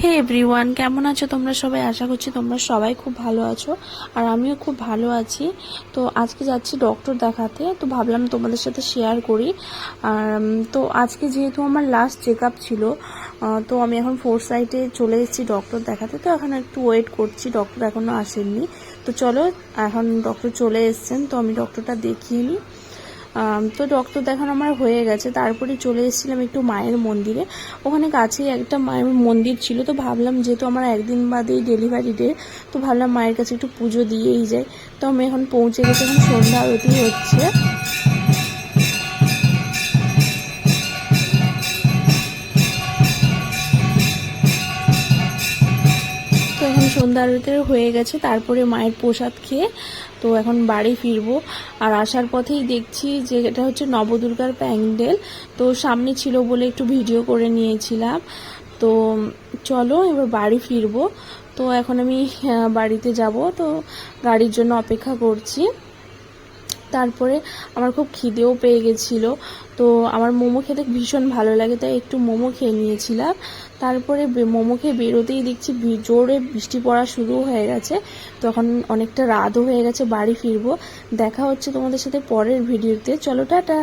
হে everyone, কেমন আছো তোমরা সবাই? আশা করছি তোমরা সবাই খুব ভালো আছো, আর আমিও খুব ভালো আছি। তো আজকে যাচ্ছি ডক্টর দেখাতে, তো ভাবলাম তোমাদের সাথে শেয়ার করি। আর তো আজকে যেহেতু আমার লাস্ট চেক আপ ছিল, তো আমি এখন ফোরসাইটে চলে এসেছি ডক্টর দেখাতে। তো এখন একটু ওয়েট করছি, ডক্টর এখনও আসেননি। তো চলো, এখন ডক্টর চলে এসছেন, তো আমি ডক্টরটা দেখিয়ে নিই। তো ডক্টর দেখানো আমার হয়ে গেছে। তারপরে চলে এসেছিলাম একটু মায়ের মন্দিরে। ওখানে কাছেই একটা মায়ের মন্দির ছিল, তো ভাবলাম যেহেতু আমার একদিন বাদেই ডেলিভারি ডে, তো ভাবলাম মায়ের কাছে একটু পুজো দিয়েই যাই। তো আমি এখন পৌঁছে গেছি, এখন সন্ধ্যা আরতি হচ্ছে। তো এখন সন্ধ্যা আরতি হয়ে গেছে, তারপরে মায়ের প্রসাদ খেয়ে তো এখন বাড়ি ফিরবো। আর আসার পথেই দেখছি যে এটা হচ্ছে নবদুর্গার প্যান্ডেল, তো সামনে ছিল বলে একটু ভিডিও করে নিয়েছিলাম। তো চলো এবার বাড়ি ফিরবো। তো এখন আমি বাড়িতে যাব, তো গাড়ির জন্য অপেক্ষা করছি। তারপরে আমার খুব খিদেও পেয়ে গেছিলো, তো আমার মোমো খেতে ভীষণ ভালো লাগে, তাই একটু মোমো খেয়ে নিয়েছিলাম। তারপরে মোমো খেয়ে বেরোতেই দেখছি জোরে বৃষ্টি পড়া শুরু হয়ে গেছে। তখন অনেকটা রাতও হয়ে গেছে, বাড়ি ফিরবো। দেখা হচ্ছে তোমাদের সাথে পরের ভিডিওতে। চলো, টাটা।